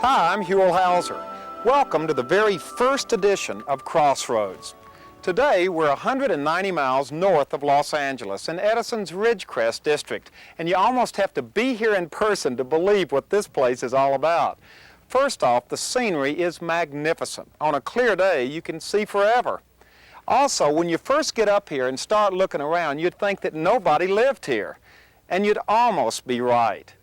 Hi, I'm Huell Howser. Welcome to the very first edition of Crossroads. Today, we're 190 miles north of Los Angeles in Edison's Ridgecrest district, and you almost have to be here in person to believe what this place is all about. First off, the scenery is magnificent. On a clear day, you can see forever. Also, when you first get up here and start looking around, you'd think that nobody lived here, and you'd almost be right.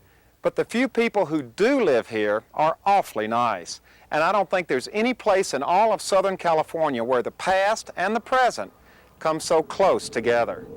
But the few people who do live here are awfully nice. And I don't think there's any place in all of Southern California where the past and the present come so close together.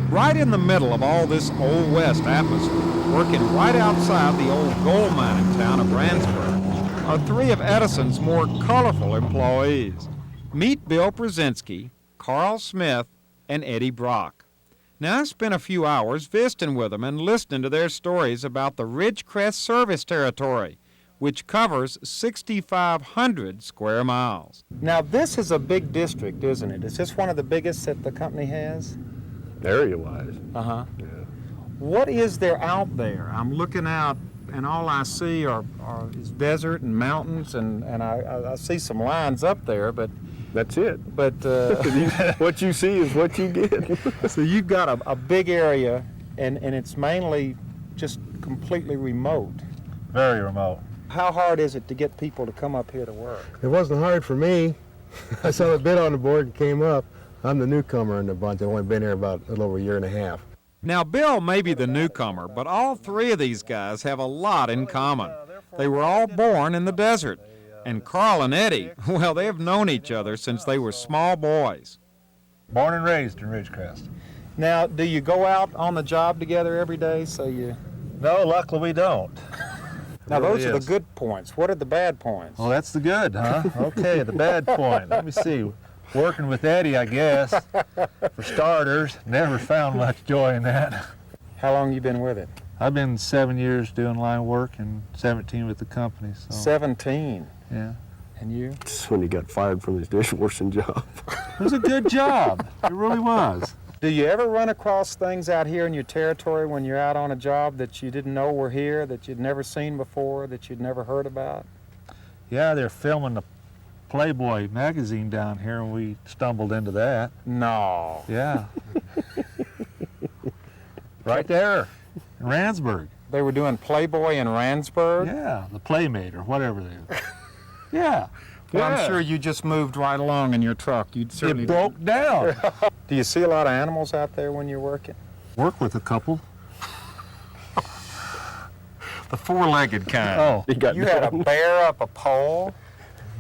Right in the middle of all this Old West atmosphere, working right outside the old gold mining town of Randsburg, are three of Edison's more colorful employees. Meet Bill Brzezinski, Carl Smith, and Eddie Brock. Now, I spent a few hours visiting with them and listening to their stories about the Ridgecrest service territory, which covers 6,500 square miles. Now, this is a big district, isn't it? Is this one of the biggest that the company has? Area-wise. Uh-huh. Yeah. What is there out there? I'm looking out, and all I see is desert and mountains, and I see some lines up there, but... That's it. But what you see is what you get. So you've got a big area, and it's mainly just completely remote. Very remote. How hard is it to get people to come up here to work? It wasn't hard for me. I saw the bid on the board and came up. I'm the newcomer in the bunch. I've only been here about a little over a year and a half. Now, Bill may be the newcomer, but all three of these guys have a lot in common. They were all born in the desert. And Carl and Eddie, well, they have known each other since they were small boys. Born and raised in Ridgecrest. Now, do you go out on the job together every day, so you... No, luckily we don't. Now, Really those are the is. good points. What are the bad points? Well, that's the good, huh? Okay, the bad point. Let me see. Working with Eddie, I guess, for starters. Never found much joy in that. How long you been with it? I've been 7 years doing line work and 17 with the company. So 17. yeah. And you? Just when he got fired from his dishwashing job. It was a good job. It really was. Do you ever run across things out here in your territory when you're out on a job that you didn't know were here, that you'd never seen before, that you'd never heard about? Yeah, they're filming the Playboy magazine down here, and we stumbled into that. No. Yeah. Right there in Randsburg. They were doing Playboy in Randsburg? Yeah, the Playmate or whatever they are. Yeah. Well, yeah. I'm sure you just moved right along in your truck. You'd certainly... It broke down. Do you see a lot of animals out there when you're working? Work with a couple. The four-legged kind. Oh. He got You had a down. bear up a pole?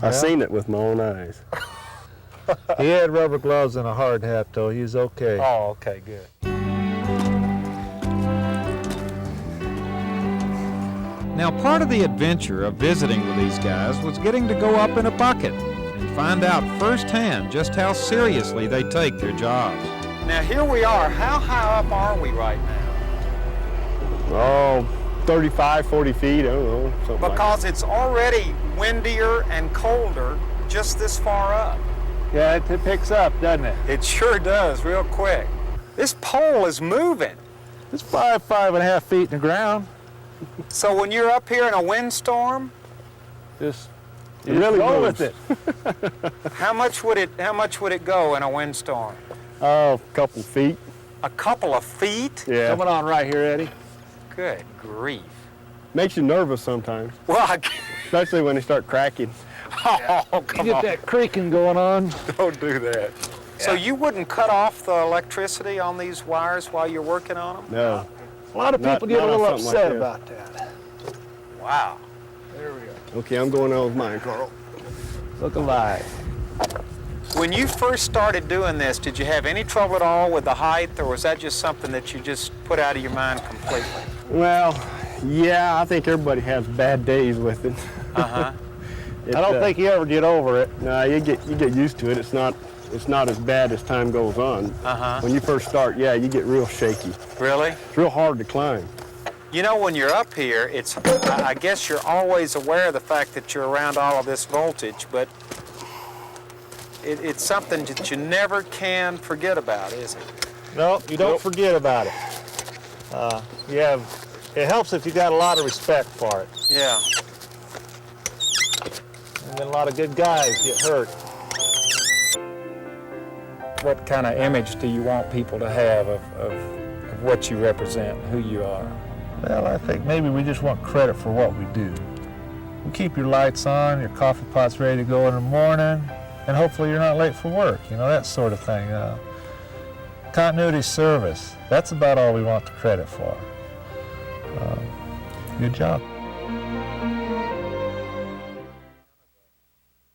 I seen it with my own eyes. He had rubber gloves and a hard hat, though. He was okay. Oh, okay, good. Now, part of the adventure of visiting with these guys was getting to go up in a bucket and find out firsthand just how seriously they take their jobs. Now, here we are. How high up are we right now? Oh, 35, 40 feet, I don't know, something like Because it's already windier and colder just this far up. Yeah, it picks up, doesn't it? It sure does, real quick. This pole is moving. It's 5.5 feet in the ground. So when you're up here in a windstorm, Just It really go moves. with it. how much would it go in a windstorm? Oh, a couple feet. A couple of feet? Yeah. Coming on right here, Eddie. Good grief. Makes you nervous sometimes, Well, especially when they start cracking. oh, come Get on. that creaking going on. Don't do that. So you wouldn't cut off the electricity on these wires while you're working on them? No. A lot of Not- people get a not on little something like upset this. about that. Wow. There we go. Okay, I'm going on with mine, Carl. Look alive. When you first started doing this, did you have any trouble at all with the height, or was that just something that you just put out of your mind completely? Well, yeah, I think everybody has bad days with it. Uh-huh. I don't think you ever get over it. No, you get used to it. It's not as bad as time goes on. Uh-huh. When you first start, yeah, you get real shaky. Really? It's real hard to climb. You know, when you're up here, I guess you're always aware of the fact that you're around all of this voltage, but it's something that you never can forget about, is it? No, you don't forget about it. It helps if you got a lot of respect for it. Yeah. And then a lot of good guys get hurt. What kind of image do you want people to have of what you represent, who you are? Well, I think maybe we just want credit for what we do. We keep your lights on, your coffee pot's ready to go in the morning, and hopefully you're not late for work, you know, that sort of thing. Continuity service, that's about all we want the credit for. Good job.